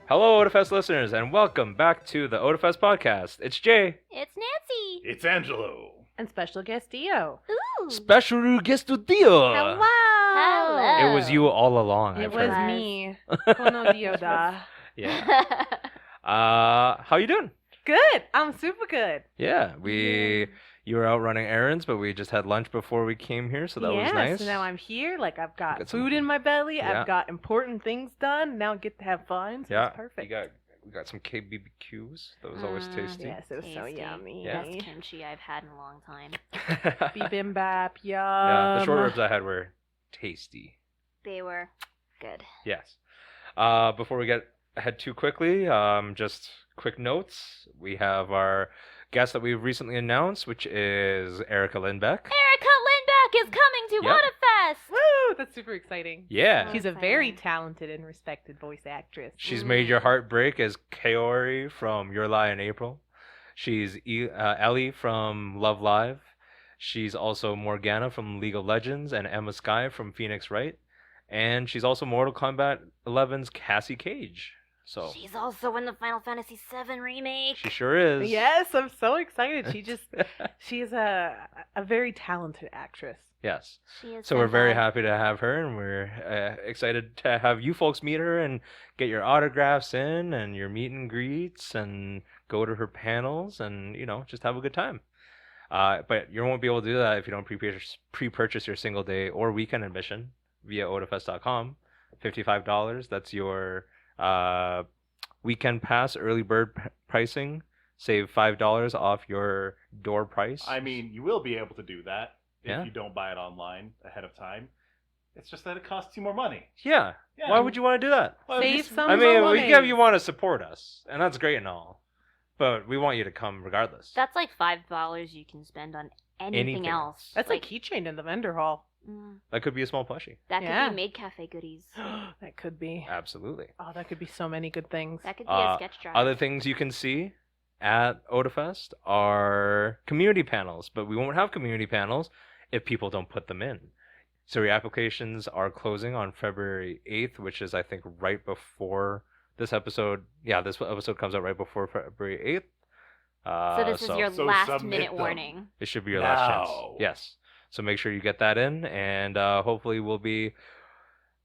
Hello, Otafest listeners, and welcome back to the Otafest podcast. It's Jay. It's Nancy. It's Angelo. And special guest Dio. Ooh. Special guest Dio. Hello. Hello. It was you all along. It I've was heard. me. Kono Dio da. Yeah. How you doing? Good. I'm super good. Yeah, you were out running errands, but we just had lunch before we came here, so that was nice. So now I'm here. Like I've got Got some- food in my belly. Yeah. I've got important things done. Now I get to have fun. So it's perfect. We got some KBBQs. That was always tasty. Yes, it was so Tasty. yummy. Yeah. Best kimchi I've had in a long time. Bibimbap, yum. Yeah, the short ribs I had were tasty. They were good. Yes. Before we get ahead too quickly, just quick notes. We have our guest that we've recently announced, which is Erica Lindbeck. Erica Lindbeck is coming to Yep. Otafest. Woo! That's super exciting. Yeah. She's a Exciting. very talented and respected voice actress. She's made your heart break as Kaori from Your Lie in April. She's Ellie from Love Live. She's also Morgana from League of Legends and Emma Skye from Phoenix Wright. And she's also Mortal Kombat 11's Cassie Cage. So She's also in the Final Fantasy VII remake. she sure is. Yes, I'm so excited. She's a very talented actress. Yes. She is So we're very senpai. happy to have her, and we're excited to have you folks meet her and get your autographs in and your meet and greets and go to her panels and, just have a good time. But you won't be able to do that if you don't pre-purchase your single day or weekend admission via otafest.com. $55. That's your weekend pass early bird pricing. Save $5 off your door price. I mean, you will be able to do that if Yeah. you don't buy it online ahead of time. It's just that it costs you more money. Yeah. Yeah. Why would you want to do that? Well, Save you- some I mean, money. you want to support us, and that's great and all, but we want you to come regardless. That's like $5 you can spend on anything Anything. else. That's like keychain in the vendor hall. That could be a small plushie. That could Yeah. be Maid Cafe goodies. That could be. Absolutely. Oh, that could be so many good things. That could be a sketch drive. Other things you can see at Otafest are community panels, but we won't have community panels if people don't put them in. So your applications are closing on February 8th, which is, I think, right before this episode. Yeah, this episode comes out right before February 8th. So this is your so last submit minute them. warning. It should be your last chance. Now. Yes. So make sure you get that in, and hopefully we'll be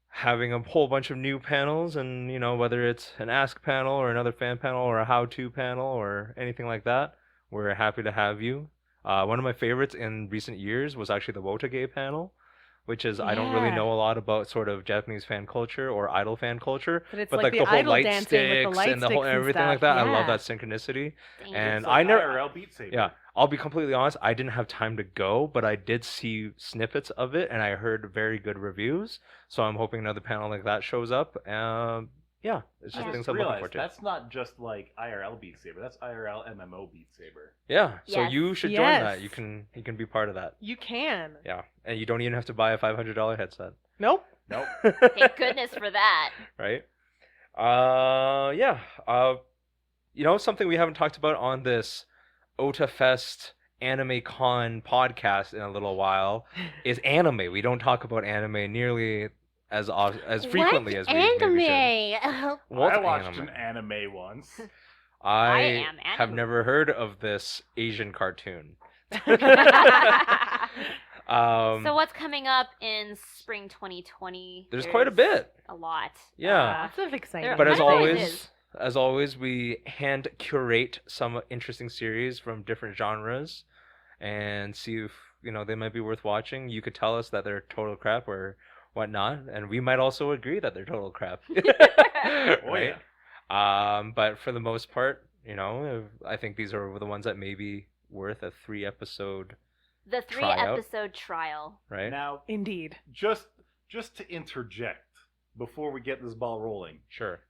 having a whole bunch of new panels, and whether it's an Ask panel or another fan panel or a how-to panel or anything like that, we're happy to have you. One of my favorites in recent years was actually the Wotage panel, which is I don't really Yeah. know a lot about sort of Japanese fan culture or idol fan culture, But it's but like the the whole idol light dancing with the sticks light and the whole sticks and everything like stuff, that. I love yeah. that synchronicity. Dang. And It's I like never- IRL Beat Saber. Yeah, I'll be completely honest. I didn't have time to go, but I did see snippets of it, and I heard very good reviews. So I'm hoping another panel like that shows up. Yeah, it's just Yeah. things I I'm looking realized forward to. that's not just like IRL Beat Saber. That's IRL MMO Beat Saber. Yeah, so Yes. you should join Yes. that. You can be part of that. You can. Yeah, and you don't even have to buy a $500 headset. Nope. Nope. Thank goodness for that. Right? Yeah. Something we haven't talked about on this Otafest Anime Con podcast in a little while is anime. We don't talk about anime nearly as frequently as we maybe should. What's I watched anime? an anime once. I am have anime. never heard of this Asian cartoon. So what's coming up in spring 2020? There's quite a bit. A lot. Yeah. Lots of exciting. There- But as Mine always always, is. we hand curate some interesting series from different genres and see if they might be worth watching. You could tell us that they're total crap or whatnot, and we might also agree that they're total crap. Oh, Right? yeah. But for the most part, I think these are the ones that may be worth a 3-episode, The 3 Tryout. episode trial. right? Now, Indeed. just to interject before we get this ball rolling, Sure.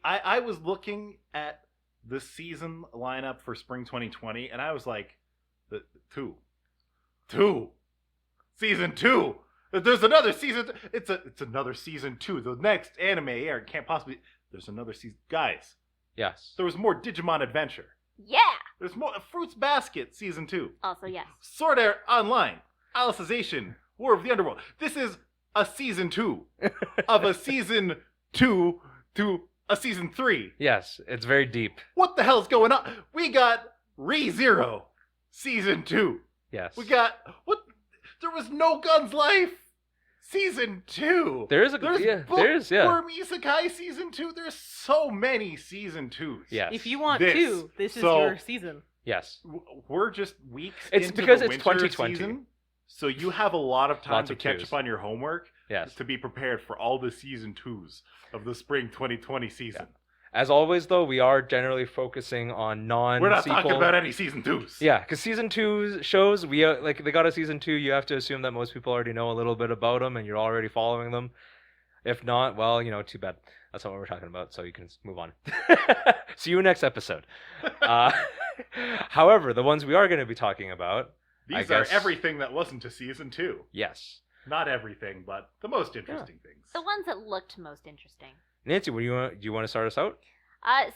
I was looking at the season lineup for spring 2020, and I was like, the season 2. There's another season. It's another season 2. The next anime air can't possibly. There's another season, guys. Yes. There was more Digimon Adventure. Yeah. There's more Fruits Basket season 2. Also, yes. Sword Art Online, Alicization, War of the Underworld. This is a season 2 of a season 2 to a season 3. Yes, it's very deep. What the hell's going on? We got ReZero season 2. Yes. We got what? There was No Guns Life season 2. There's Bookworm Isekai season 2. There's so many season 2s. Yes. If you want This. two, this is So- your season. Yes. We're just weeks It's into because the it's winter 2020. season, so you have a lot of time Lots to of catch twos. up on your homework Yes. to be prepared for all the season 2s of the spring 2020 season. As always, though, we are generally focusing on non-sequel. We're not talking about any season 2s. Yeah, because season 2 shows, like they got a season 2, you have to assume that most people already know a little bit about them and you're already following them. If not, well, too bad. That's not what we're talking about, so you can move on. See you next episode. However, the ones we are going to be talking about, These I are guess- everything that wasn't a season 2. yes. Not everything, but the most interesting things. The ones that looked most interesting. Nancy, do you want to start us out?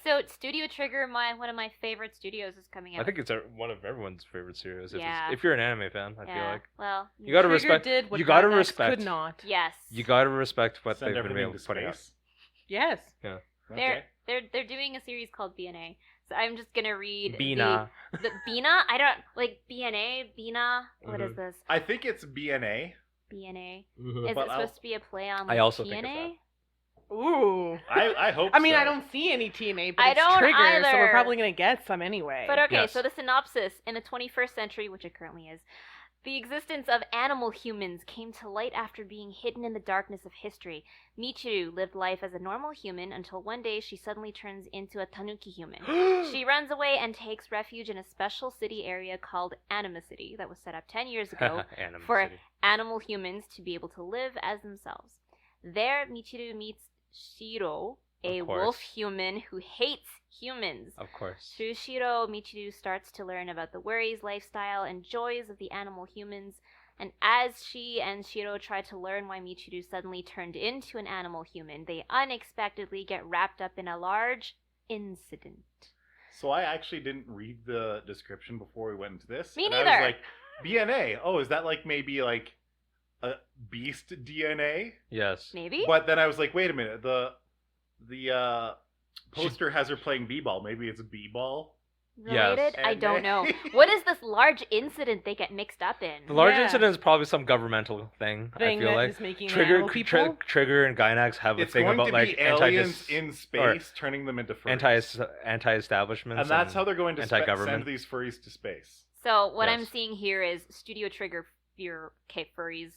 So Studio Trigger, one of my favorite studios, is coming out. I think it's one of everyone's favorite series. Yeah. If you're an anime fan, I feel like. Well, You gotta Trigger respect. did what You gotta Gainax respect. could not. yes. You gotta respect what Send they've been everything able to to put out. space. Yes. Okay. They're doing a series called BNA. So I'm just gonna read Bina. the Bina. I don't like BNA. Bina. What is this? I think it's BNA. BNA. Mhm. Is But it supposed to be a play on I like, also think TNA? it's Ooh. I hope I mean, so. I don't see any TNA, but I it's don't Trigger, so either. we're probably gonna get some anyway. But okay, Yes. so the synopsis: in the 21st century, which it currently is, the existence of animal humans came to light after being hidden in the darkness of history. Michiru lived life as a normal human until one day she suddenly turns into a tanuki human. She runs away and takes refuge in a special city area called Anima City that was set up 10 years ago Anime for City. animal humans to be able to live as themselves. There, Michiru meets Shiro, a Of course. wolf human who hates humans. Of course. Through Shiro, Michiru starts to learn about the worries, lifestyle, and joys of the animal humans. And as she and Shiro try to learn why Michiru suddenly turned into an animal human, they unexpectedly get wrapped up in a large incident. So I actually didn't read the description before we went into this. Me and neither. I was like, BNA. Oh, is that like maybe like a beast DNA? Yes. Maybe? But then I was like, wait a minute. The poster has her playing b-ball. Maybe it's b-ball. Related? Yes. I don't And- know. What is this large incident they get mixed up in? The large Yeah. incident is probably some governmental thing. I feel that like is making the Trigger, animal people. Trigger, and Gynax have a It's thing going about to like be aliens in space, turning them into furries. anti-establishment, and that's how they're going to anti-government. send these furries to space. So what I'm Yes. seeing here is Studio Trigger furries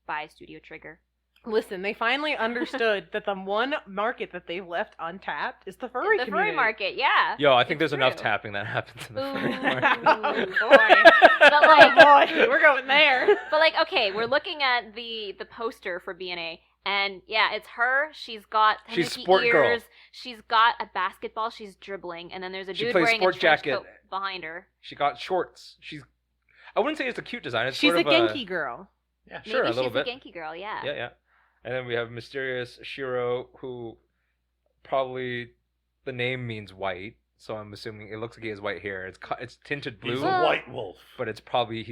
by Studio Trigger. Listen, they finally understood that the one market that they've left untapped is the furry The community. furry market, yeah. Yo, I think It's there's enough true. tapping that happens in the Ooh, furry market. boy. But Oh like, boy, we're going there. but like, okay, we're looking at the poster for BNA, and yeah, it's her. She's got She's tanuki sport girl. ears. She's got a basketball. She's dribbling, and then there's a She dude plays wearing sport a trench jacket. coat behind her. She got shorts. I wouldn't say it's a cute design. It's She's sort a of Genki girl. Yeah. Sure, Maybe a little she's bit. a Genki girl, yeah. Yeah. And then we have mysterious Shiro, who probably the name means white, so I'm assuming it looks like he has white hair. It's tinted blue, He's a Well- white wolf. but he's probably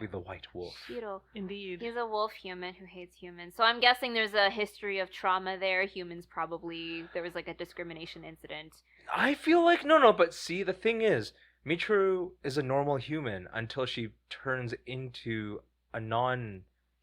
the white wolf. Shiro. Indeed. He's a wolf human who hates humans. So I'm guessing there's a history of trauma there. Humans probably, there was like a discrimination incident. I feel like no, but see, the thing is, Michiru is a normal human until she turns into a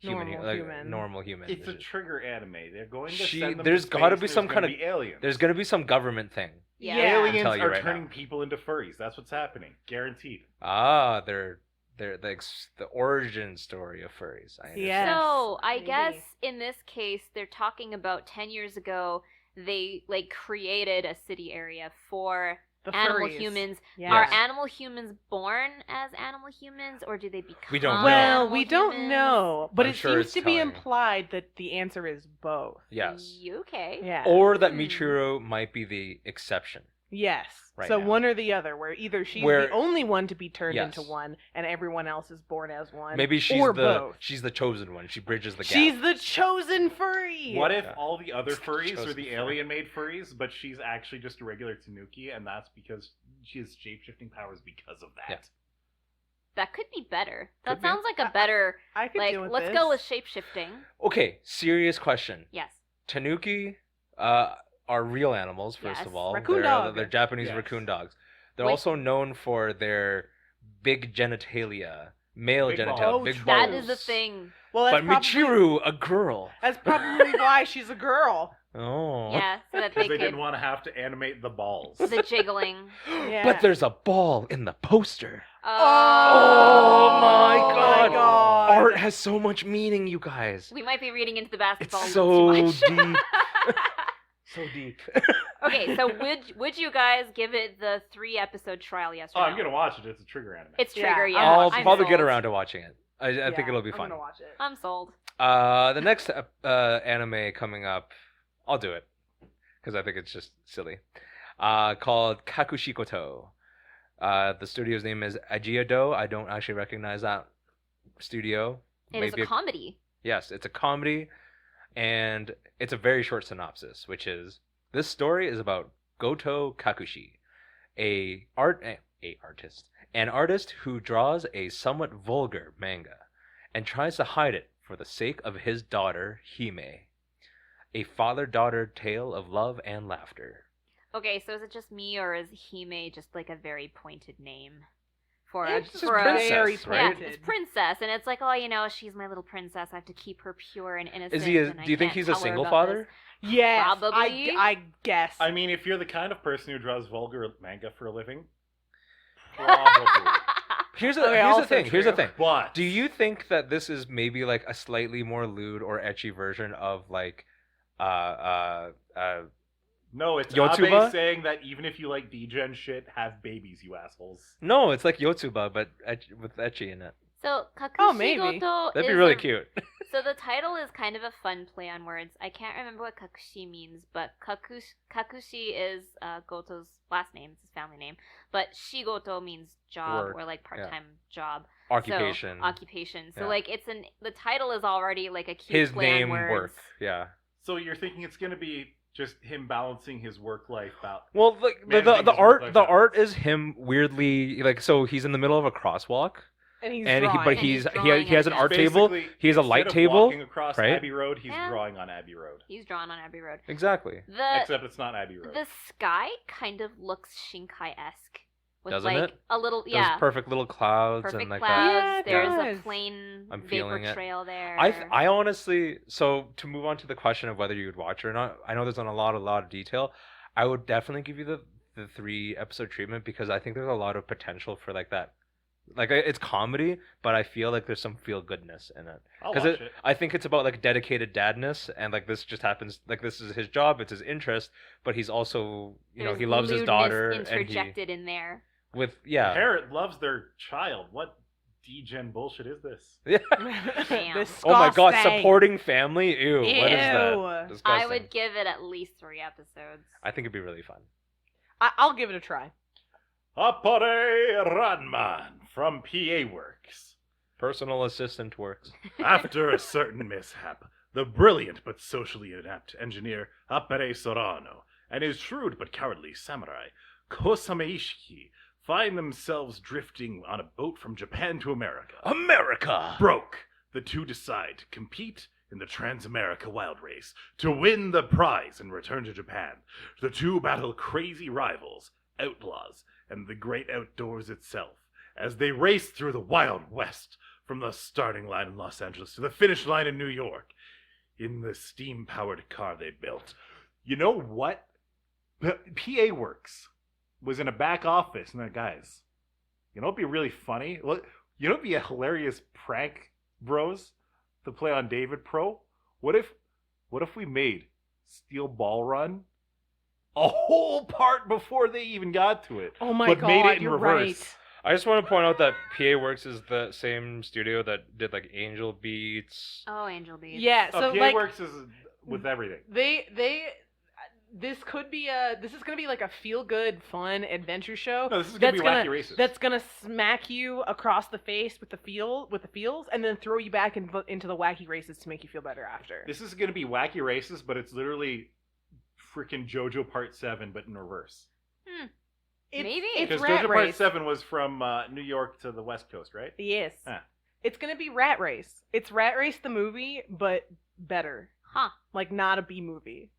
non-human, normal human. It's a Trigger anime. They're going to She- send them there's to gotta space, be there's some gonna kind of- be aliens. There's gonna be some government thing. Yeah. Yeah. Aliens I'll tell you are right turning now. people into furries. That's what's happening. Guaranteed. Ah, they're the origin story of furries. I understand. Yes, So I maybe. guess in this case, they're talking about 10 years ago, they like created a city area for The animal furries. humans. Yes. Are animal humans born as animal humans, or do they become? We don't know. Well, animal we don't humans? know, but I'm it sure seems it's to be telling. implied that the answer is both. Yes. Okay. Yeah. Or that Hmm. Michiru might be the exception. Yes. Right so now. one or the other, where either she's Where- the only one to be turned Yes. into one, and everyone else is born as one. Maybe she's or the both. chosen one. She bridges the gap. She's the chosen furry. What if Yeah. all the other furries Chosen are the furry. alien-made furries, but she's actually just a regular Tanuki, and that's because she has shape-shifting powers because of that? Yeah. That could be better. That Could be. sounds like a better. I could Like, deal with let's this. go with shape shifting. Okay, serious question. Yes. Tanuki, are real animals, first Yes. of all. Raccoon they're, dog. they're Japanese Yes. raccoon dogs. They're Which- also known for their big genitalia, male Big genitalia, balls. Oh, big true. That balls. is the thing. Well, that's But probably, Michiru, a girl. that's probably why she's a girl. Oh. Yeah, so that Because they they could didn't want to have to animate the balls. the jiggling. Yeah. But there's a ball in the poster. Oh, my Oh God. my God. Art has so much meaning, you guys. We might be reading into the basketball It's a little too so much. deep. So deep. Okay, so would you guys give it the 3-episode trial? Yes or Oh, no? I'm gonna watch it. It's a trigger anime. It's Yeah, Trigger. Yeah, I'll I'm probably get sold. around to watching it. I think it'll be I'm fun. gonna watch it. I'm sold. The next anime coming up, I'll do it because I think it's just silly. Called Kakushikoto. The studio's name is Ajiado. I don't actually recognize that studio. It is a comedy. Yes, it's a comedy, and it's a very short synopsis, which is this story is about Goto Kakushi, an artist who draws a somewhat vulgar manga, and tries to hide it for the sake of his daughter Hime, a father-daughter tale of love and laughter. Okay, so is it just me or is Hime just like a very pointed name for It's a just for a princess, yeah, right? it's princess, and it's like, oh, you know, she's my little princess. I have to keep her pure and innocent. Is he? and I Do you think can't he's a tell her single about father? this. Yes, Probably. I guess. I mean, if you're the kind of person who draws vulgar manga for a living, probably. Here's Okay, the also thing. Here's the true. thing. But Do you think that this is maybe like a slightly more lewd or ecchi version of like no, it's Yotsuba? Abe saying that even if you like degen shit, have babies, you assholes. no, it's like Yotsuba but with ecchi in it. So Oh, maybe. Kakushigoto That'd be is really a- cute. So the title is kind of a fun play on words. I can't remember what Kakushi means, but Kakushi is Goto's last name, it's his family name. But Shigoto means job Work, or like part-time job. Occupation. So, occupation. So Yeah. like the title is already like a cute His play name on words. work. Yeah. So you're thinking it's gonna be just him balancing his work life out. Well, like Managing the his art, work-life the balance. art is him weirdly like so he's in the middle of a crosswalk, and he's and drawing. but he's he drawing has an at art it. table. Basically, He has a instead light of table, walking across right? Abbey Road, he's Yeah. drawing on Abbey Road. He's drawn on Abbey Road. Exactly. Except it's not Abbey Road. The sky kind of looks Shinkai-esque. With Doesn't like it? a little Those yeah. perfect little clouds Perfect and like clouds. that. Yeah, it There's does. a plain I'm vapor feeling it. trail there. I honestly, so to move on to the question of whether you would watch it or not, I know there's not a lot of detail. I would definitely give you the 3-episode treatment because I think there's a lot of potential for like that. Like it's comedy, but I feel like there's some feel goodness in it. I'll Because watch it. I think it's about like dedicated dadness, and like this just happens. Like this is his job, it's his interest, but he's also, you know, There's he loves his lewdness daughter, and he interjected in there. with yeah. Parent loves their child. What degen bullshit is this? Yeah. Damn. Oh my god, Disgusting. supporting family? Ew, what is Ew. that? Disgusting. I would give it at least 3 episodes. I think it'd be really fun. I'll give it a try. Apare Ranman from PA Works. Personal assistant works. After a certain mishap, the brilliant but socially inept engineer Apare Sorano and his shrewd but cowardly samurai Kosame Ishiki find themselves drifting on a boat from Japan to America. America. Broke, the two decide to compete in the Trans-America Wild Race to win the prize and return to Japan. The two battle crazy rivals, outlaws, and the great outdoors itself as they race through the Wild West from the starting line in Los Angeles to the finish line in New York in the steam-powered car they built. You know what? PA Works was in a back office, and guys, you know what'd be really funny? You know what'd be a hilarious prank, bros, to play on David Pro? What if we made Steel Ball Run a whole part before they even got to it? Oh my but god, made it in you're reverse. right. I just want to point out that PA Works is the same studio that did like Angel Beats. Oh, Angel Beats. Yeah, so PA like Works is with everything. they this is gonna be like a feel good, fun adventure show. No, this is gonna be that's wacky racist. That's gonna smack you across the face with the feels, and then throw you back into the wacky races to make you feel better after. This is gonna be wacky racist, but it's literally freaking JoJo Part 7, but in reverse. Maybe. it's Because Rat JoJo Part Race. 7 was from New York to the West Coast, right? Yes, Ah. it's gonna be Rat Race. It's Rat Race the movie, but better. Huh. Like not a B movie.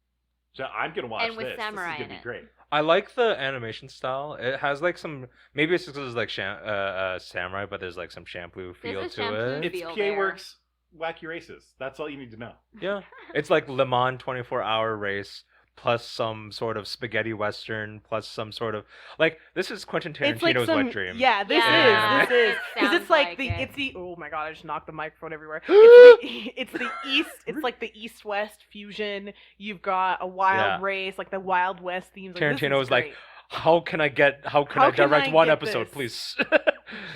So I'm gonna watch And with this. samurai This is in gonna be it. great. I like the animation style. It has like some, maybe it's because it's like samurai, but there's like some shampoo feel a to shampoo it. It's feel PA there. Works Wacky Races. That's all you need to know. Yeah, it's like Le Mans 24-hour race plus some sort of spaghetti western plus some sort of like this is Quentin It's like Tarantino's some, wet dream. yeah, this Yeah, is, this is, it because sounds it's like like the, it. it's the, oh my god, I just knocked the microphone everywhere. It's the east, it's like the east-west fusion. You've got a wild Yeah. race, like the Wild West themes. Like, Tarantino this was is like, great. how can I How can direct I one get episode, this? please?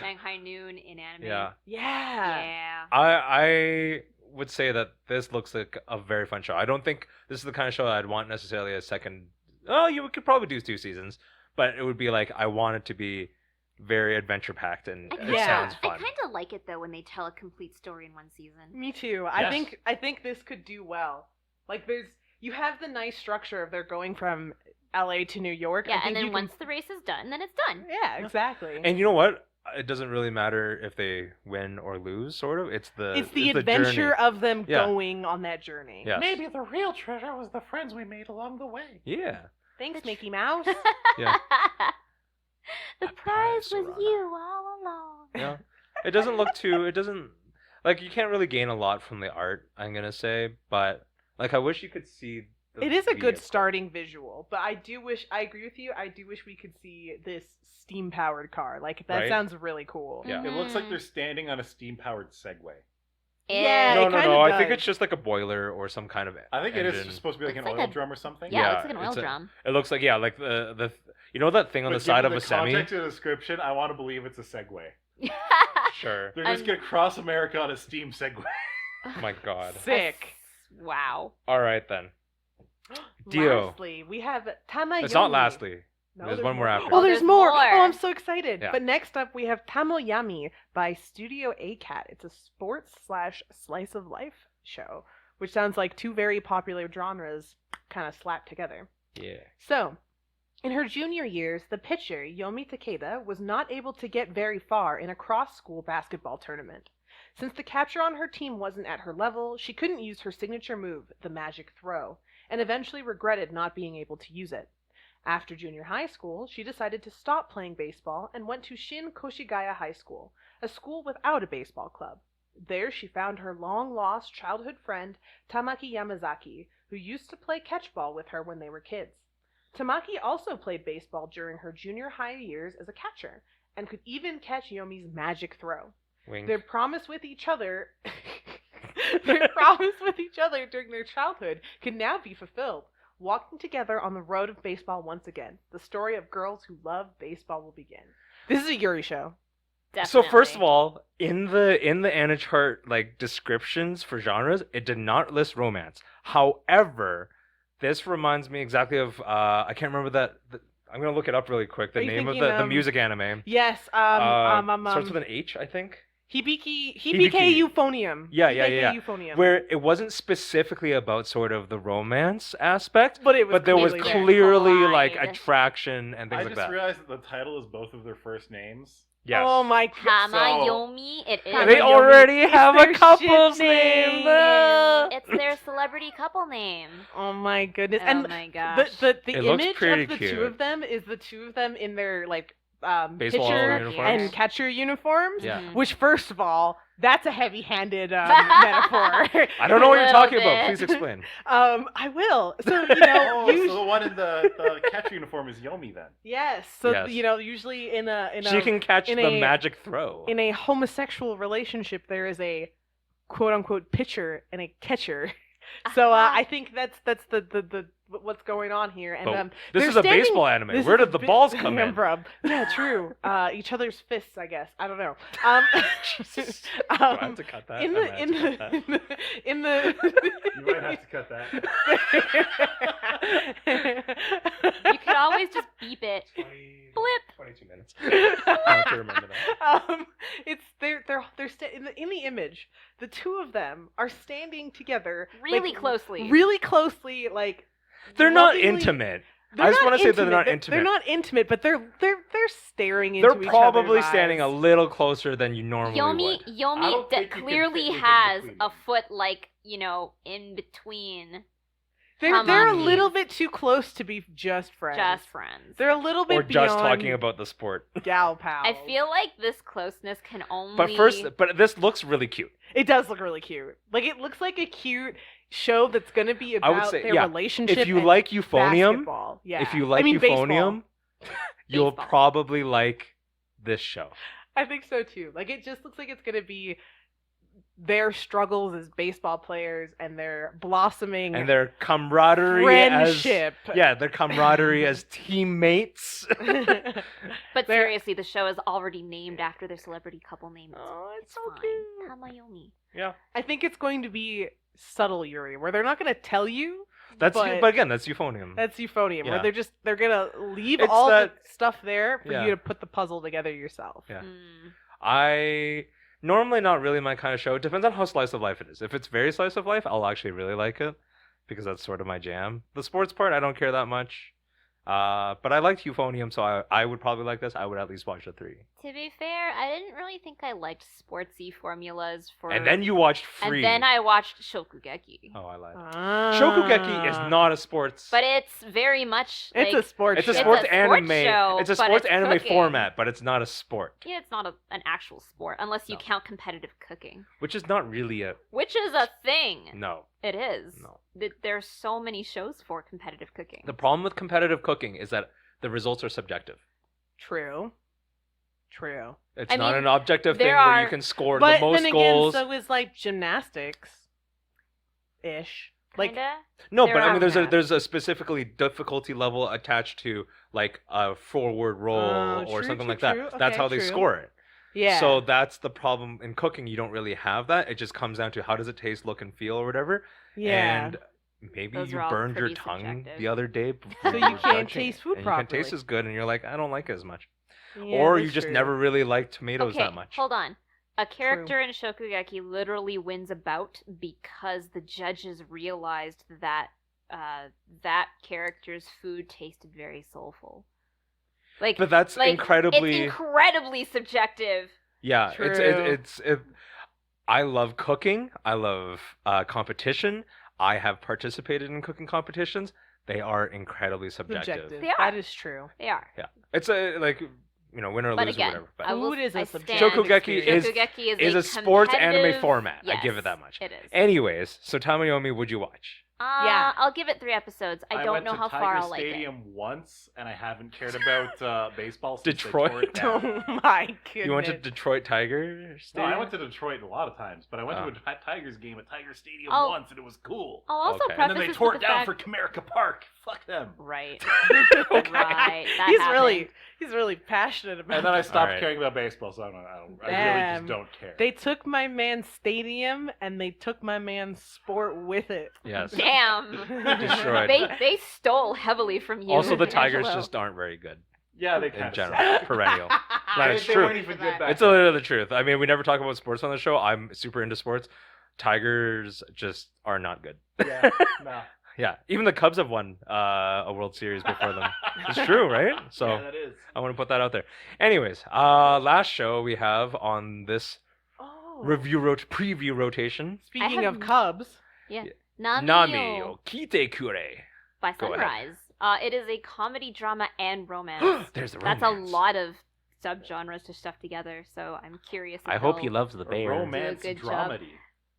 Shanghai Noon in anime. Yeah. Yeah. Yeah. I would say that this looks like a very fun show. I don't think this is the kind of show I'd want necessarily a second. Oh, you could probably do 2 seasons, but it would be like I want it to be very adventure packed and I it kinda, sounds I fun. kind of like it though when they tell a complete story in one season. Me too. Yes. I think this could do well. Like you have the nice structure of they're going from LA to New York. I Yeah, think and then you once the race is done, then it's done. Yeah, exactly. And you know what? It doesn't really matter if they win or lose. Sort of, it's the adventure journey. of them Yeah. going on that journey. Yes. Maybe the real treasure was the friends we made along the way. Yeah. Thanks, Mickey Mouse. Yeah. The A prize prize, was Serana. you all along. Yeah. It doesn't look too. It doesn't like you can't really gain a lot from the art. I'm gonna say, but like I wish you could see. The It is a good vehicle. starting visual, but I agree with you, I do wish we could see this steam-powered car. Like, that Right? sounds really cool. Yeah. It looks like Mhm. they're standing on a steam-powered Segway. Yeah, No, it no, kinda no. I think does. it's just like a boiler or some kind of. I think it engine. is supposed to be like Looks an like oil a- drum or something. Yeah, it Yeah, looks like an oil it's a- drum. It looks like like the you know that thing on But the side given of a the semi. context of the description, I want to believe it's a Segway. Sure. They're just I'm- gonna cross America on a steam Segway. Oh my God. Sick. Wow. All right then. Dio. Lastly, we have Tamayomi. It's not lastly. No, There's one more after. Oh, Oh, there's there's more. more. Oh, I'm so excited. Yeah. But next up, we have Tamoyami by Studio A-Cat. It's a sports/slice of life show, which sounds like two very popular genres kind of slapped together. Yeah. So, in her junior years, the pitcher, Yomi Takeda, was not able to get very far in a cross-school basketball tournament. Since the catcher on her team wasn't at her level, she couldn't use her signature move, the magic throw, and eventually regretted not being able to use it. After junior high school, she decided to stop playing baseball and went to Shin Koshigaya High School, a school without a baseball club. There she found her long-lost childhood friend, Tamaki Yamazaki, who used to play catchball with her when they were kids. Tamaki also played baseball during her junior high years as a catcher, and could even catch Yomi's magic throw. Wink. Their promise with each other during their childhood could now be fulfilled. Walking together on the road of baseball once again. The story of girls who love baseball will begin. This is a Yuri show. So first of Definitely. all, in the Anna chart like descriptions for genres, it did not list romance. However, this reminds me exactly of I'm gonna look it up really quick. The Are you name of thinking, the music anime. Yes, Starts with an H, I think. Hibiki Hibiki. Euphonium. Yeah. Euphonium. Where it wasn't specifically about sort of the romance aspect, but it was but there was clearly there. clearly like Collide. attraction and things I like just that. realized that the title is both of their first names. Yes. Oh my god. Tamayomi, it is. They Tamayomi. already It's have a their couple's ship name. name. It's their celebrity couple name. Oh my goodness. Oh And my gosh. the It looks image pretty of the cute. two of them is the two of them in their like Baseball pitcher uniforms. and catcher uniforms. Yeah. Mhm. Which, first of all, that's a heavy-handed metaphor. I don't know what you're Little talking about. bit. Please explain. I will. So you know, Oh, so the one in the catcher uniform is Yomi then. yes. So Yes. you know, usually in a She can catch in the a- magic throw. in a homosexual relationship, there is a quote-unquote pitcher and a catcher. So I think that's the what's going on here. And But this they're is a standing- baseball anime. this Where is a did the bi- balls come in? From? Yeah, true. Each other's fists, I guess. I don't know. Jesus. Do I have to cut that? In I might the have to cut that. in the You might have to cut that. You could always just beep it. Blip. 22 minutes. I have to remember that. It's they're in the image. The two of them are standing together Really like, closely. really closely, like They're not lovingly- intimate. They're I just not wanna say that they're not They're intimate. not intimate, but they're staring into They're each probably other's standing a eyes. little closer than you normally Yomi would. I Yomi don't that think you can clearly fit anything has between a them. foot like, in between. They're a little bit too close to be just friends. Just friends. They're a little bit Or beyond just talking about the sport. gal pals. I feel like this closeness can only. But this looks really cute. it does look really cute. Like it looks like a cute show that's going to be I would about say, their yeah, relationship. If you and like euphonium, basketball. Yeah. if you like I mean, euphonium, you'll Baseball. probably like this show. I think so too. Like it just looks like it's going to be their struggles as baseball players and their blossoming And their camaraderie friendship. as their camaraderie as teammates. But They're- seriously, the show is already named after their celebrity couple name. It's so fine. Tamayomi. Yeah. I think it's going to be subtle, Yuri, where they're not going to tell you. But But- again, that's euphonium. That's euphonium. Yeah. Where they're gonna leave It's all that- the stuff there for Yeah. you to put the puzzle together yourself. Yeah. Mm. I normally not really my kind of show. It depends on how slice of life it is. If it's very slice of life, I'll actually really like it because that's sort of my jam. The sports part, I don't care that much. But I liked euphonium, so I would probably like this. I would at least watch the 3. To be fair, I didn't really think I liked sportsy formulas for. And then you watched Free. And then I watched Shokugeki. Oh, I lied. Ah. Shokugeki is not a sports. But it's very much. It's like, a sports. It's a show. sports sports anime. show, It's a but sports it's anime cooking. format, but it's not a sport, Yeah, it's not an actual sport unless you No. count competitive cooking, which is not really a which is a thing. no. It is. No. There's so many shows for competitive cooking. The problem with competitive cooking is that the results are subjective. True. True. It's I not mean, an objective thing there where you are- can score But the most then again, goals. so is like gymnastics. Ish. Like Kinda. No, there but I are mean, there's a that. there's a specifically difficulty level attached to like a forward roll or true, something true, like that. true. That's Okay, how they true. score it. yeah. So that's the problem in cooking. You don't really have that. It just comes down to how does it taste, look, and feel, or whatever. yeah. And maybe Those you are all burned your pretty tongue subjective. the other day. So before you were can't judging taste it, food and you can't properly. taste as good, and you're like, I don't like it as much. Yeah, Or you that's just true. never really like tomatoes Okay, that much. hold on. A character in Shokugeki literally wins a bout because the judges realized that that character's food tasted very soulful. Like, But that's like, incredibly it's incredibly subjective. Yeah, True. it's I love cooking. I love competition. I have participated in cooking competitions. They are incredibly subjective. They are. That is true. They are. Yeah, it's a like win or But lose again, or whatever. But I will, Food is a I subjective stand- Shokugeki is- Shokugeki is a a sports anime competitive- format. I Yes, give it that much. It is. Anyways, so Tamayomi, would you watch? Yeah. I'll give it 3 episodes. I don't went know to how Tiger far I'll like it. Stadium once, and I haven't cared about baseball since Detroit? They tore it down. Oh my goodness. You went to Detroit Tiger No, Stadium? I went to Detroit a lot of times, but I went Oh. to a Tigers game at Tiger Stadium Oh. once, and it was cool. I'll also Okay. preface And then they this tore with it the down fact... for Comerica Park. Fuck them. Right. Okay. Right. That he's happened. really passionate about And then I that. stopped Alright. caring about baseball, so I really Damn. just don't care. They took my man's stadium and they took my man's sport with it. Yes. Damn. Destroyed. They stole heavily from you. Also, the Tigers Angelo. just aren't very good Yeah, they in kind of general. Perennial. That is They true. weren't even good back It's then. a little the truth. I mean, we never talk about sports on the show. I'm super into sports. Tigers just are not good. Yeah, no. Yeah, even the Cubs have won a World Series before them. It's true, right? So Yeah, that is. I want to put that out there. Anyways, last show we have on this Oh. preview rotation. Speaking have- of Cubs, Nami Nami yo yo Kite Kure. by Go ahead. Sunrise. It is a comedy, drama, and romance. There's the That's romance. a lot of subgenres to stuff together, so I'm curious. If I hope they'll- he loves the A bear. romance Do a good job. dramedy.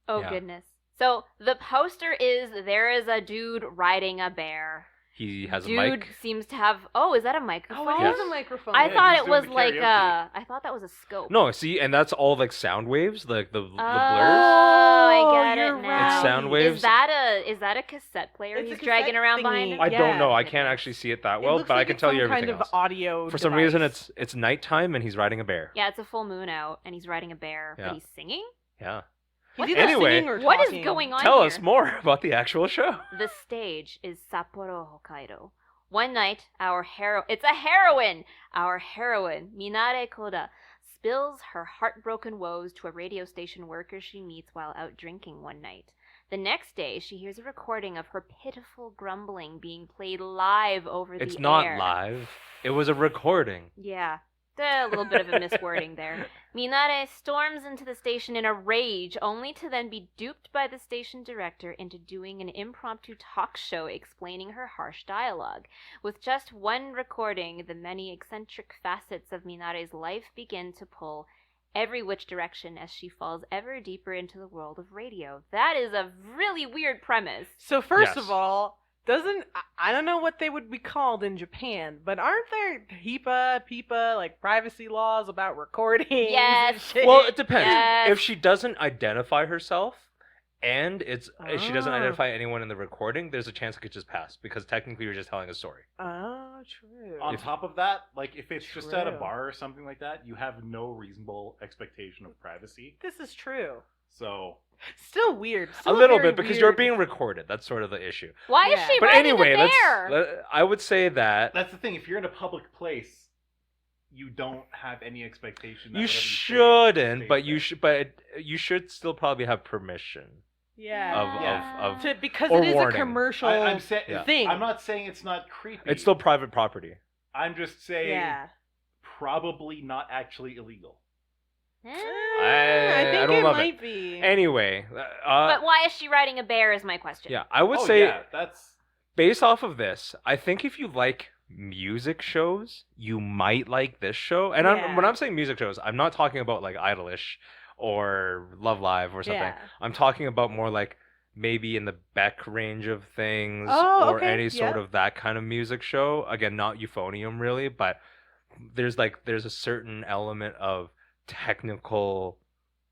Oh Yeah. goodness. So the poster is there is a dude riding a bear. He has a Dude mic. seems to have. Oh, is that a microphone? oh, it Yes. is a microphone. I Yeah, thought he's it doing was the like karaoke. I thought that was a scope. No, see, and that's all like sound waves, like the blurs. Oh, I get you're it now. right. It's sound waves. Is that a cassette player It's a he's dragging cassette around thingy. behind him? I don't know. Yeah. I can't actually see it that It well, looks but I like can it's tell some you everything kind else. of audio For some reason, device. it's nighttime and he's riding a bear. Yeah, it's a full moon out, and he's riding a bear, Yeah. but he's singing. Yeah. He's either Anyway, singing or What is talking. going on Tell here? us more about the actual show. The stage is Sapporo, Hokkaido. One night, it's a heroine! Our heroine, Minare Koda, spills her heartbroken woes to a radio station worker she meets while out drinking one night. The next day, she hears a recording of her pitiful grumbling being played live over the air. It's not live. It was a recording. Yeah. A little bit of a miswording there. Minare storms into the station in a rage, only to then be duped by the station director into doing an impromptu talk show explaining her harsh dialogue. With just one recording, the many eccentric facets of Minare's life begin to pull every which direction as she falls ever deeper into the world of radio. That is a really weird premise. So first Yes. of all, I don't know what they would be called in Japan, but aren't there PIPA, like privacy laws about recording? Yes. And shit? Well, it depends. Yes. If she doesn't identify herself, and if she doesn't Ah. identify anyone in the recording, there's a chance it could just pass because technically you're just telling a story. Oh, true. On top of that, like if it's just at a True. bar or something like that, you have no reasonable expectation of privacy. This is true. So Still weird. A Still little very bit because you're weird. being recorded. That's sort of the issue. Why is Yeah. she But riding anyway, a bear? I would say that that's the thing. If you're in a public place, you don't have any expectation. That you whatever say shouldn't, stays but you there. should. But you should still probably have permission. Yeah. of Because or it is warning. a commercial I'm saying. Yeah. thing. I'm not saying it's not creepy. It's still private property. I'm just saying. Yeah. Probably not actually illegal. Eh. I think I don't it love it. might be. Anyway, But why is she riding a bear is my question. yeah, I would Oh, say yeah, that's based off of this, I think if you like music shows, you might like this show. And Yeah. when I'm saying music shows, I'm not talking about like Idolish or Love Live or something. Yeah. I'm talking about more like maybe in the Beck range of things Oh, or okay, any sort yeah. of that kind of music show. Again, not euphonium really, but there's a certain element of technical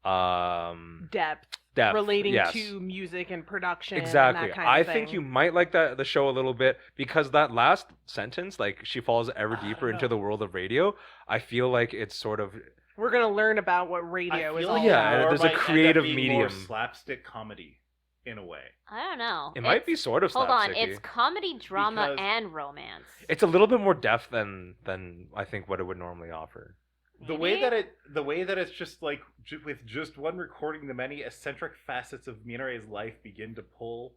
Depth depth relating yes. to music and production. Exactly. And that kind I of think thing. you might like the show a little bit because that last sentence, like she falls ever I deeper don't into know. the world of radio. I feel like it's sort of We're gonna learn about what I radio is feel all like Yeah, more there's a might end up creative being medium. more slapstick comedy, in a way. I don't know. it might be It's- sort of Hold on, slapsticky. it's comedy, drama, Because- and romance. It's a little bit more depth than I think what it would normally offer. The way Maybe? that it's just like with just one recording, the many eccentric facets of Minare's life begin to pull.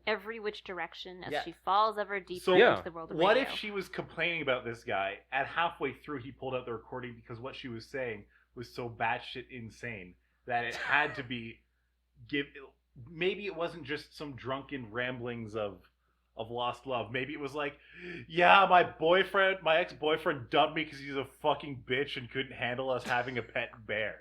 Every which direction as Yeah. she falls ever deeper So Yeah. into the world of What radio. if she was complaining about this guy, and halfway through he pulled out the recording because what she was saying was so batshit insane that it had to be maybe it wasn't just some drunken ramblings of lost love. Maybe it was like, yeah, my ex-boyfriend dumped me because he's a fucking bitch and couldn't handle us having a pet bear.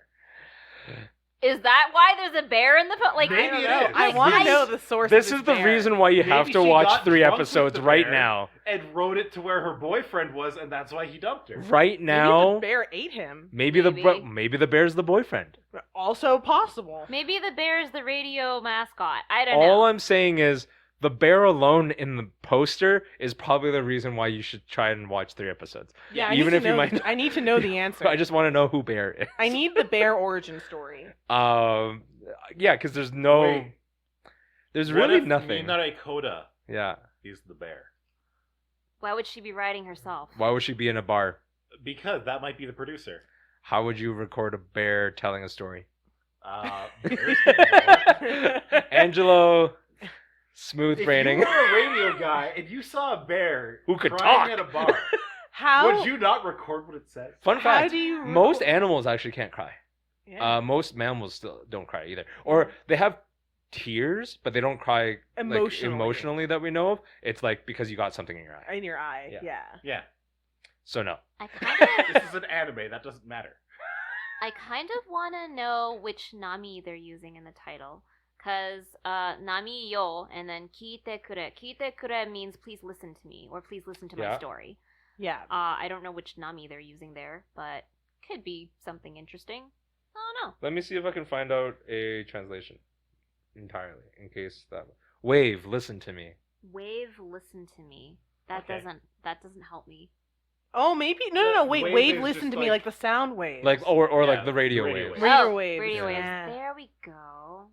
Is that why there's a bear in the like? Maybe I don't it know. is. I Like, want to this- know the source. This of is the bear. reason why you have Maybe to she watch got 3 drunk with episodes the right bear. now. And wrote it to where her boyfriend was, and that's why he dumped her. Right Maybe now, the bear ate him. maybe the bear's the boyfriend. Also possible. Maybe the bear is the radio mascot. I don't know. All I'm saying is the bear alone in the poster is probably the reason why you should try and watch 3 episodes. Yeah, Even I need if to you know, might- I need to know the answer. I just want to know who Bear is. I need the bear origin story. Yeah, because there's no, Wait, there's what really if nothing. Minare Koda Yeah. is the bear? Why would she be riding herself? Why would she be in a bar? Because that might be the producer. How would you record a bear telling a story? Bears can go. Angelo, smooth If braining. you were a radio guy and you saw a bear Who could crying talk. at a bar, How would you not record what it says? Fun How fact: do you most record- animals actually can't cry. Yeah. Most mammals still don't cry either, or they have tears, but they don't cry Emotionally. emotionally that we know of. It's like because you got something in your eye. in your eye? Yeah. Yeah. Yeah, So no. I kind of, this is an anime. That doesn't matter. I kind of want to know which nami they're using in the title, cause nami yo and then kite kure. Kite kure means please listen to me or please listen to my Yeah. story. Yeah. I don't know which nami they're using there, but could be something interesting. I don't know. Let me see if I can find out a translation entirely in case that wave. Listen to me. Wave, listen to me. That Okay. doesn't help me. Oh, maybe no. Wait, Wave wave. is Listen just to me, like- like the sound waves. Like or Yeah, like the radio radio waves. waves. radio Oh, waves. Radio waves. Yeah. There we go.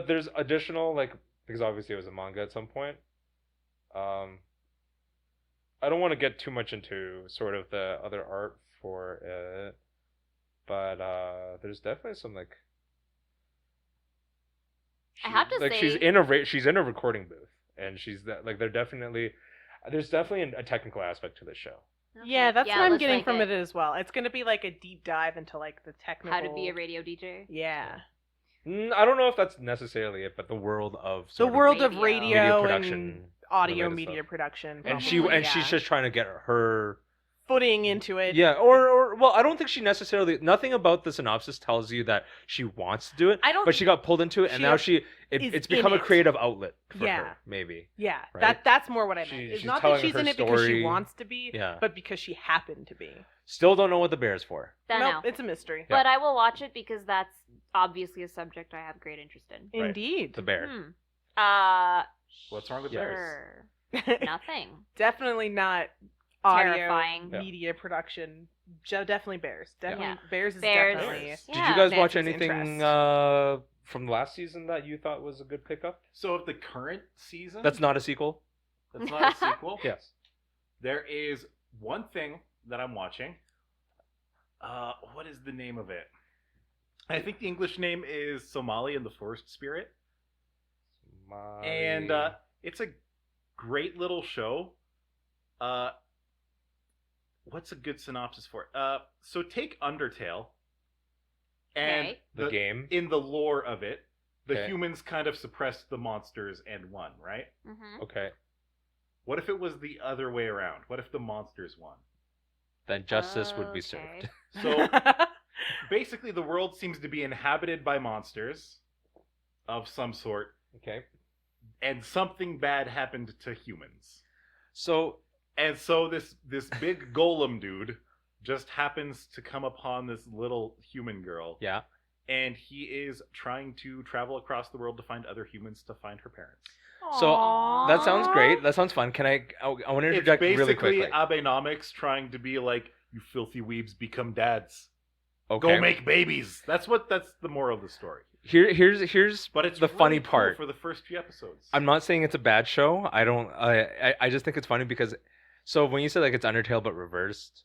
There's additional like because obviously it was a manga at some point. I don't want to get too much into sort of the other art for it, but there's definitely some like. I have to like say- she's in a recording booth and she's there's definitely a technical aspect to this show. Yeah, that's Yeah, what I'm looks getting like from it. it as well. It's going to be like a deep dive into like the technical. How to be a radio DJ. Yeah. I don't know if that's necessarily it, but the world of The sort of world of Radio. media radio production and audio related media stuff. production. and Probably, she's yeah. just trying to get her footing into it. yeah, or well, I don't think she necessarily. Nothing about the synopsis tells you that she wants to do it. I don't But she got pulled into it, and she now is it's become a in it. creative outlet for Yeah. her, maybe. Yeah, Right? that's more what I meant. It's she's not telling that she's her in it because she story. wants to be, Yeah. but because she happened to be. Still don't know what the bear's for. Don't Nope, know. it's a mystery. Yeah. But I will watch it because that's obviously a subject I have great interest in. Right. Indeed. The bear. What's wrong with Sure. Nothing. Definitely not audio Terrifying. Yeah. media production. Definitely bears. Definitely Yeah. bears is Bears. definitely. Bears. Did Yeah. you guys watch Nancy's anything interest. from last season that you thought was a good pickup? So of the current season, That's not a sequel. that's not a sequel. Yes. There is one thing that I'm watching. What is the name of it? I think the English name is Somali and the Forest Spirit, and it's a great little show. What's a good synopsis for it? So take Undertale, and Okay. the game. in the lore of it, the Okay. humans kind of suppressed the monsters and won, right? Mm-hmm. Okay. What if it was the other way around? What if the monsters won? Then justice would be Okay. served. So basically, the world seems to be inhabited by monsters of some sort, Okay. and something bad happened to humans. So And so this big golem dude just happens to come upon this little human girl, yeah. and he is trying to travel across the world to find other humans to find her parents. So, Aw. that sounds great. That sounds fun. Can I want to It's interject really basically quickly. Abenomics trying to be like, you filthy weebs, become dads. Okay. Go make babies. That's the moral of the story. Here's But it's the funny really cool part. for the first few episodes. I'm not saying it's a bad show. I just think it's funny because so when you say like it's Undertale but reversed,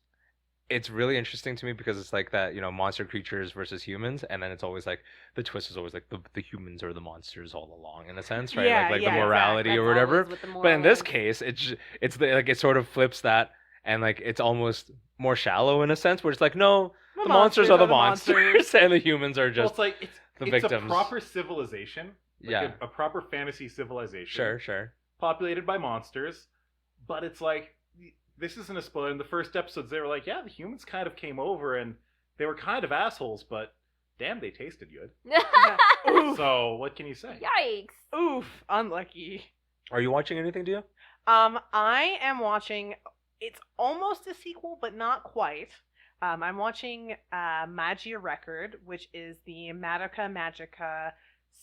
it's really interesting to me because it's like that, monster creatures versus humans, and then it's always like the twist is always like the humans are the monsters all along in a sense, right? Yeah, like yeah, the morality or whatever. But in this case, it's it sort of flips that, and like it's almost more shallow in a sense, where it's like no, the monsters are the monsters, and the humans are Well, just it's like the it's victims. a proper civilization. Like yeah, a proper fantasy civilization. sure. Populated by monsters, but it's like this isn't a spoiler. In the first episodes, they were like, yeah, the humans kind of came over and they were kind of assholes, but damn, they tasted good. Oof. So what can you say? Yikes. Oof, unlucky. Are you watching anything, Dia? I am watching. It's almost a sequel, but not quite. I'm watching Magia Record, which is the Madoka Magica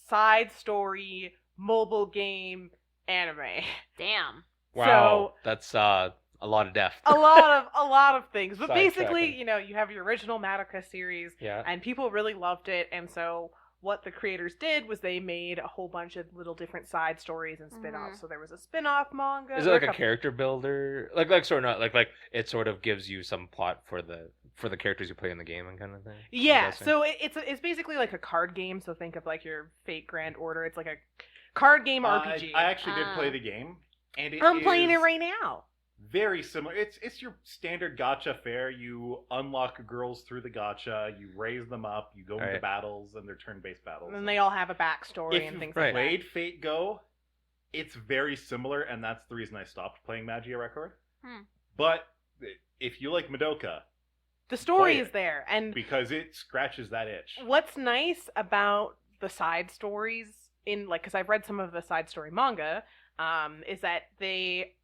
side story mobile game anime. Damn. Wow, that's a lot of depth. A lot of things, but Sidetracking. basically, you have your original Madoka series, Yeah. and people really loved it, and so what the creators did was they made a whole bunch of little different side stories and spin-offs. Mhm. So there was a spin-off manga. Is it there were like a couple- character builder? Like sort of not like it sort of gives you some plot for the characters you play in the game and kind of thing. I'm Yeah, guessing? so it's basically like a card game. So think of like your Fate Grand Order. It's like a card game RPG. I actually did Ah. play the game, and I'm playing it is right now. Very similar. It's your standard gacha fare. You unlock girls through the gacha. You raise them up. You go into Right. battles, and they're turn-based battles. And then they all have a backstory if and you've things Right. like that. played Fate Go, it's very similar, and that's the reason I stopped playing Magia Record. Hmm. But if you like Madoka, The story Play is it. there, and because it scratches that itch. what's nice about the side stories because I've read some of the side story manga, is that they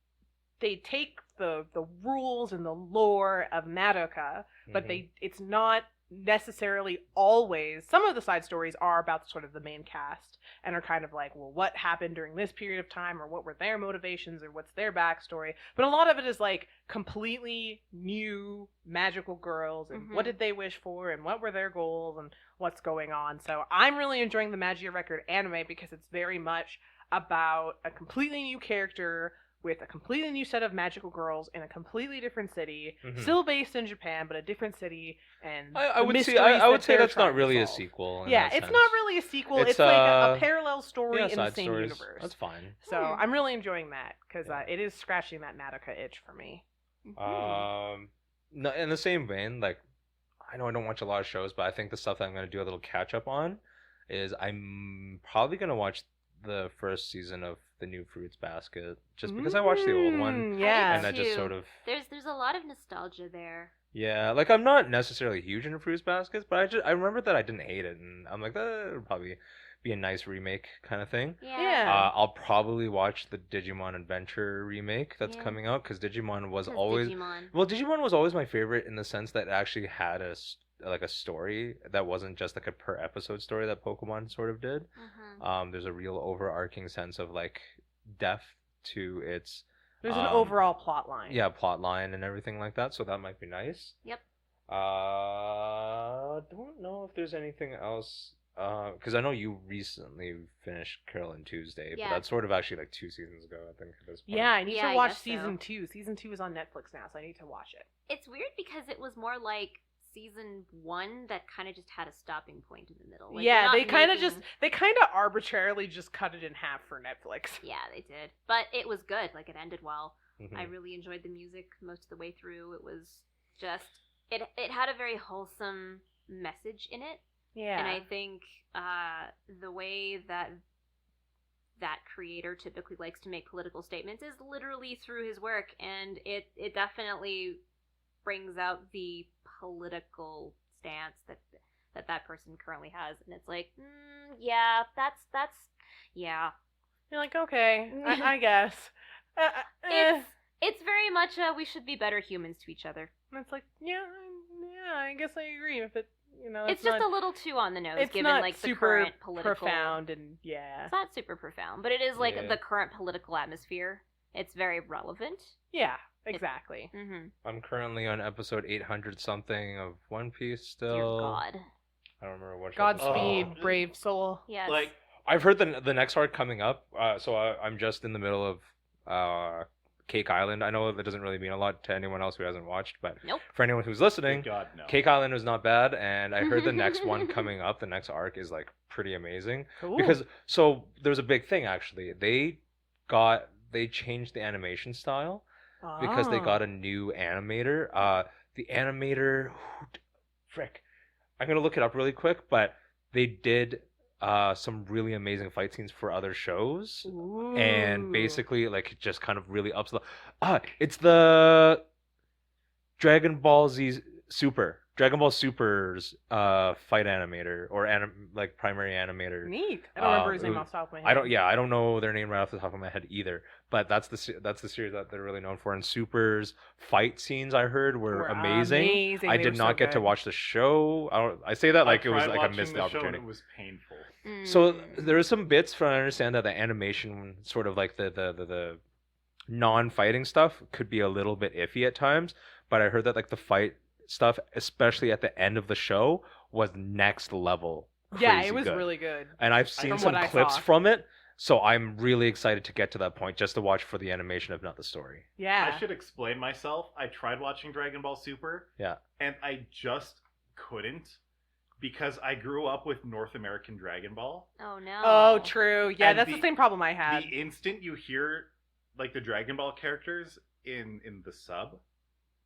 take the rules and the lore of Madoka, but Mhm. it's not necessarily always. Some of the side stories are about sort of the main cast and are kind of like, well, what happened during this period of time, or what were their motivations, or what's their backstory. But a lot of it is like completely new magical girls, and Mhm. what did they wish for, and what were their goals, and what's going on. So I'm really enjoying the Magia Record anime because it's very much about a completely new character with a completely new set of magical girls in a completely different city, Mhm. still based in Japan, but a different city. And I the would say mysteries I would that say they're that's not trying to really a solve. sequel. in Yeah, that it's sense. not really a sequel. It's, It's like a uh, parallel story Yeah, in the side same stories. universe. That's fine. So Hmm. I'm really enjoying that because Yeah. it is scratching that Madoka itch for me. No, in the same vein, like I know I don't watch a lot of shows, but I think the stuff that I'm gonna do a little catch up on is I'm probably gonna watch the first season of the new Fruits Basket just because I watched the old one Yeah. and I just sort of There's a lot of nostalgia there. yeah, like I'm not necessarily huge into Fruits Baskets, but I remember that I didn't hate it, and I'm like that would probably be a nice remake kind of thing. Yeah. I'll probably watch the Digimon Adventure remake that's Yeah. coming out because Digimon was Because always Digimon. well, Digimon was always my favorite in the sense that it actually had like a story that wasn't just like a per episode story that Pokemon sort of did. There's a real overarching sense of like depth to its There's an overall plot line. yeah plot line and everything like that, so that might be nice. Yep. Don't know if there's anything else. Because I know you recently finished Carolyn Tuesday, Yeah. but that's sort of actually like 2 seasons ago, I think, at this point. Yeah, I need Yeah, to I watch guess so. season 2. Season 2 is on Netflix now, so I need to watch it. It's weird because it was more like season 1 that kind of just had a stopping point in the middle. Like, yeah, they're they not kind of making- arbitrarily just cut it in half for Netflix. Yeah, they did. But it was good. Like, it ended well. Mhm. I really enjoyed the music most of the way through. It was just... It had a very wholesome message in it. Yeah. And I think the way that that creator typically likes to make political statements is literally through his work, and it definitely brings out the political stance that person currently has, and it's like, yeah, that's yeah. You're like, okay, I guess. It's very much we should be better humans to each other. And it's like, yeah, I guess I agree. If it, It's just a little too on the nose, it's given not like the super current political. profound, and yeah, It's not super profound, but it is like Yeah. the current political atmosphere. It's very relevant. yeah, exactly. Mm-hmm. I'm currently on episode 800 something of One Piece still. Dear God. I don't remember what. Godspeed, Oh. brave soul. Yes. Like, I've heard the next arc coming up, so I'm just in the middle of Cake Island. I know that doesn't really mean a lot to anyone else who hasn't watched, but Nope. for anyone who's listening, thank God, no. Cake Island was not bad, and I heard the next one coming up, the next arc is like pretty amazing. Cool. Because so there's a big thing actually. They changed the animation style because they got a new animator. The animator, frick, I'm gonna look it up really quick, but they did some really amazing fight scenes for other shows, and basically like it just kind of really ups the. It's the Dragon Ball Super's fight animator or like primary animator. Neat. I don't remember his name who- off the top of my head. I don't know their name right off the top of my head either. But that's the series that they're really known for. And Super's fight scenes I heard were amazing. I They did were not so get to good. watch the show. I say that like I it was tried like I watching missed the the show and opportunity. it was painful. So there are some bits from I understand that the animation, sort of like the non-fighting stuff, could be a little bit iffy at times. But I heard that like the fight stuff, especially at the end of the show, was next level. Yeah, crazy it was good. really good. And I've seen From some what I clips saw. from it, so I'm really excited to get to that point just to watch for the animation, if not the story. Yeah. I should explain myself. I tried watching Dragon Ball Super. Yeah. And I just couldn't because I grew up with North American Dragon Ball. Oh no. Oh, true. Yeah, And that's the same problem I had. The instant you hear like the Dragon Ball characters in the sub,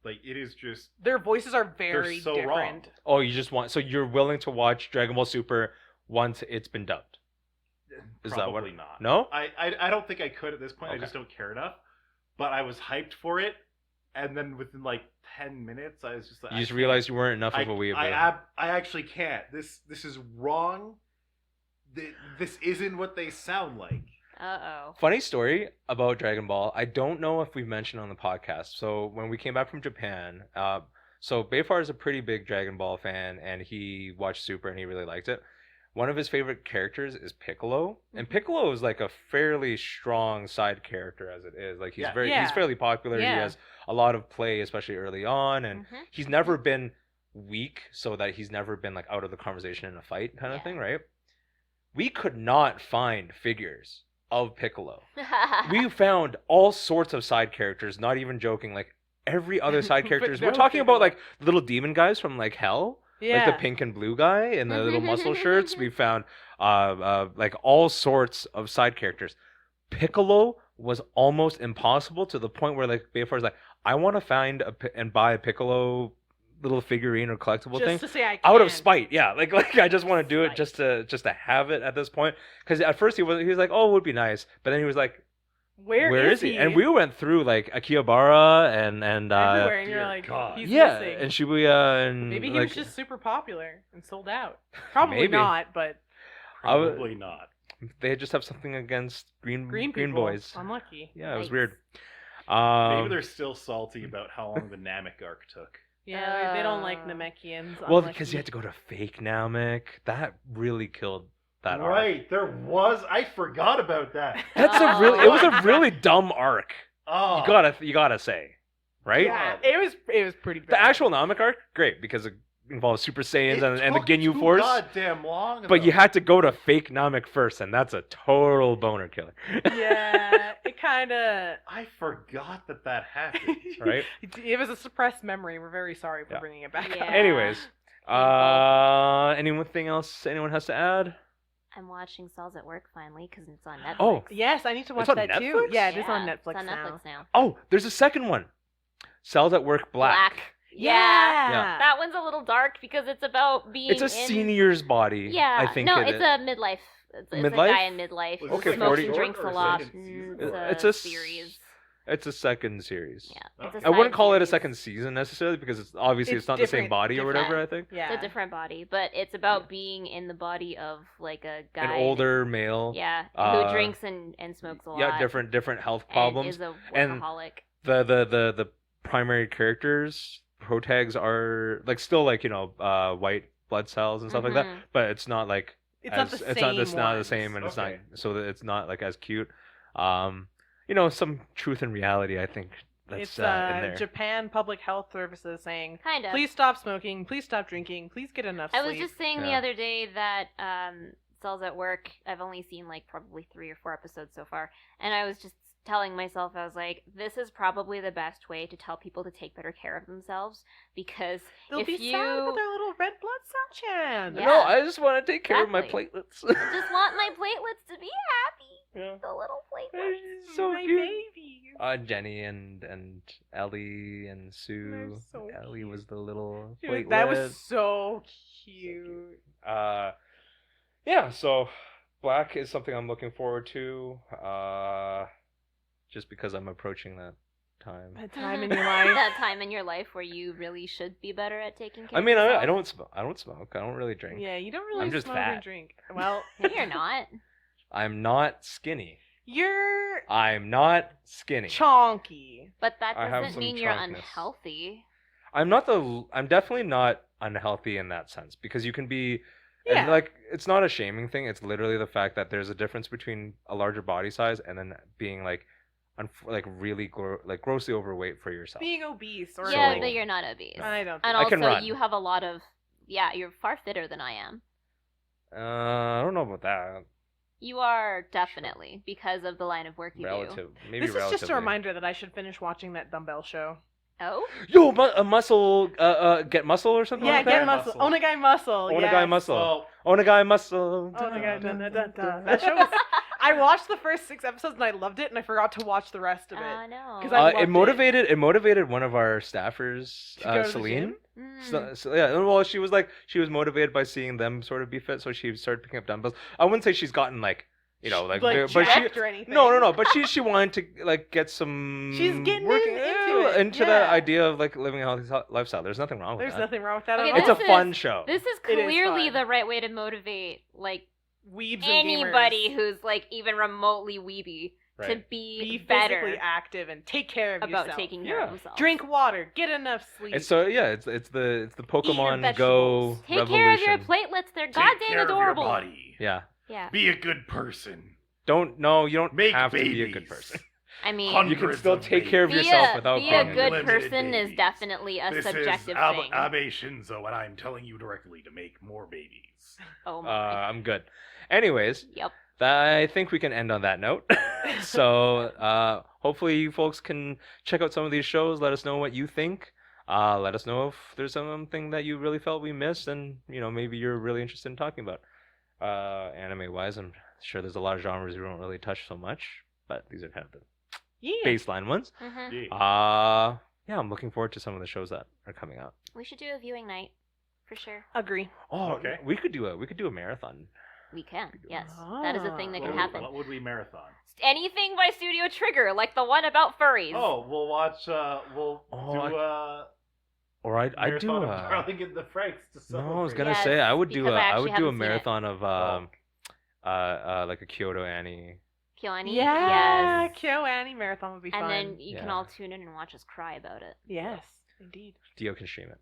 like it is just Their voices are very so different. wrong. Oh, so you're willing to watch Dragon Ball Super once it's been dubbed? Is that what? Probably not. No? I don't think I could at this point. Okay. I just don't care enough. But I was hyped for it, and then within like 10 minutes, I was just like, You just realized you weren't enough I, of a weeb. I actually can't. This is wrong. This isn't what they sound like. Uh-oh. Funny story about Dragon Ball. I don't know if we've mentioned on the podcast. So when we came back from Japan, so Bayfar is a pretty big Dragon Ball fan, and he watched Super and he really liked it. One of his favorite characters is Piccolo, and Mhm. Piccolo is like a fairly strong side character as it is. Like he's Yeah. he's Yeah. fairly popular. Yeah. He has a lot of play, especially early on, and Mhm. he's never been weak, so that he's never been like out of the conversation in a fight kind of Yeah. thing, right? We could not find figures of Piccolo. We found all sorts of side characters, not even joking, like every other side But characters. no We're talking Piccolo. about like little demon guys from like Hell, Yeah. like the pink and blue guy and the little muscle shirts. We found like all sorts of side characters. Piccolo was almost impossible to the point where like Bayfar's like, I want to find and buy a Piccolo little figurine or collectible Just thing to say I can. out of spite. Yeah, like I just want to do it Spite. just to have it at this point. Because at first he was like, oh, it would be nice, but then he was like, Where is he? And we went through like Akihabara and everywhere, and you're Dear like, God. he's yeah, missing. and Shibuya and Maybe he like, was just super popular and sold out. Probably Maybe. not, but Probably not. they just have something against green people, boys. unlucky. Yeah, it was Yikes. weird. Maybe they're still salty about how long the Namek arc took. Yeah, they don't like Namekians. well, because you had to go to fake Namek. That really killed that arc. Right, there was. I forgot about that. That's Oh. it was a really dumb arc. Oh, You gotta say, right? Yeah, it was pretty bad. The actual Namek arc, great, because it involves Super Saiyans It and the took Ginyu too Force. goddamn long. But you though. had to go to fake Namek first, and that's a total boner killer. Yeah, it kind of. I forgot that happened. Right? It was a suppressed memory. We're very sorry for Yeah. bringing it back Yeah. up. Anyways, anything else anyone has to add? I'm watching Cells at Work finally because it's on Netflix. Oh, Yes, I need to watch on that too. Netflix? Yeah, it is on It's Netflix on now. Netflix now. oh, there's a second one. Cells at Work Black. Yeah. Yeah. That one's a little dark because it's about being It's a in... senior's body. Yeah. I think no, it it's is. a midlife. It's a Midlife? guy in midlife. Was who this Okay, like smokes 40 and drinks a or lot. second season? It's a series. It's a second series. Yeah. It's a I wouldn't side call it a series. second season necessarily because it's obviously It's it's not the same different- body or whatever. I think Yeah. It's a different body, but it's about being in the body of like a guy. an older male. Yeah. uh, who drinks and smokes a lot. Yeah, different health and problems. is a and- workaholic. The primary characters, protags are like still like white blood cells and stuff like that, Mhm. but it's not like It's not the same. it's not the ones. same, and it's Okay. not so that it's not like as cute. Some truth and reality, I think that's It's in there. Japan Public Health Services saying, Kind of. please stop smoking, please stop drinking, please get enough I sleep. was just saying the Yeah. other day that Cells at Work, I've only seen like probably 3 or 4 episodes so far, and I was just telling myself, I was like, this is probably the best way to tell people to take better care of themselves, because They'll if be you sad with their little red blood cell chant. Yeah. No, I just want to take care of my Exactly. platelets. just want my platelets to be happy, Yeah. the little platelets. So my cute. baby. Jenny and Ellie and Sue. They're so Ellie cute. was the little Dude, that platelet. was so cute. Yeah, so Black is something I'm looking forward to. Just because I'm approaching that time. That time in your life. That time in your life where you really should be better at taking care I of mean, yourself. I don't smoke. I don't smoke. I don't really drink. Yeah, you don't really I'm just smoke fat. and drink. Well, No, you're not. I'm not skinny. you're I'm not skinny. chonky. But that I have doesn't some mean you're chonkness. unhealthy. I'm definitely not unhealthy in that sense because you can be Yeah. and like it's not a shaming thing. It's literally the fact that there's a difference between a larger body size and then being like really grossly overweight for yourself. Being obese or Yeah, So- but you're not obese. I don't. And I can also, run. you have a lot of. Yeah, you're far fitter than I am. I don't know about that. You are definitely because of the line of work you do. Relative, maybe This is relatively. just a reminder that I should finish watching that dumbbell show. Oh, Yo, a muscle, get muscle or something Yeah, like get that. muscle. Muscle. Onagai muscle. Onagai yes. muscle. Well, Onagai muscle. Onagai dun, dun, dun, dun. That show was. I watched the first 6 episodes and I loved it, and I forgot to watch the rest of it. no. 'Cause I loved It motivated one of our staffers, To go to the Celine. Mm. So yeah, well, she was motivated by seeing them sort of be fit, so she started picking up dumbbells. I wouldn't say she's gotten but she jacked or anything. no, but she wanted to get some. She's getting working into it, into yeah. the idea of living a healthy lifestyle. There's nothing wrong with There's that. nothing wrong with that Okay, at all. It's a This is- fun show. This is It is clearly fun. the right way to motivate Weebs and anybody gamers. who's even remotely weeby to Right. Be better physically active and take care of about yourself. taking care Yeah. of themselves. Drink water, get enough sleep. It's so yeah, it's the Pokemon Go vegetables. Take revolution. care of your platelets. They're take goddamn care adorable. Of your body. Yeah. Yeah, Be a good person. You don't Make have to be a babies. good person. I mean, Hundreds You can still of take care of be yourself a, without be being a good Unlimited person is babies. definitely a This subjective is thing. Abe Shinzo, and I'm telling you directly to make more babies. Oh my. I'm good. Anyways, Yep. I think we can end on that note. So hopefully you folks can check out some of these shows. Let us know what you think. Let us know if there's something that you really felt we missed, and maybe you're really interested in talking about. Anime wise, I'm sure there's a lot of genres we don't really touch so much, but these are kind of the yeah. baseline ones. Mhm. Yeah. yeah, I'm looking forward to some of the shows that are coming out. We should do a viewing night, for sure. Agree. Oh, Okay. We could do a marathon. We can, yes. That is a thing that can happen. What would we marathon? Anything by Studio Trigger, like the one about furries. Oh, we'll watch. We'll Oh, do Or I'd do marathon of a. Darling in the Franks to celebrate. No, I was gonna Yes, say I would do because I I actually would do a haven't seen it. marathon of like a Kyoto Annie. Kyoani? Yeah, Yes. Kyo Annie marathon would be And fun. then you can Yeah. all tune in and watch us cry about it. Yes, indeed. Dio can stream it.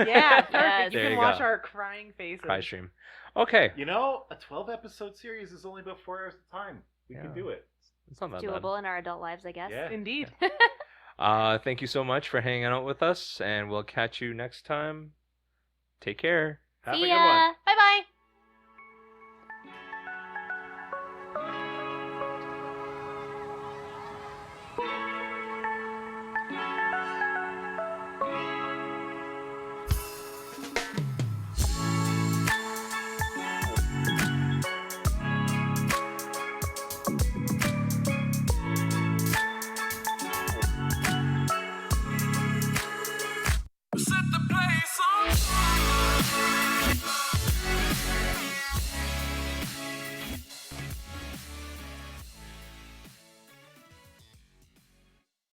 Yeah, perfect. Yes. You There can you watch go. our crying faces. Cry stream. Okay, You know, a 12-episode series is only about 4 hours of time. We Yeah. can do it. it's not that Doable in our adult lives, I guess. Yeah. Indeed. bad. Thank you so much for hanging out with us, and we'll catch you next time. Take care. Have a See good one. ya!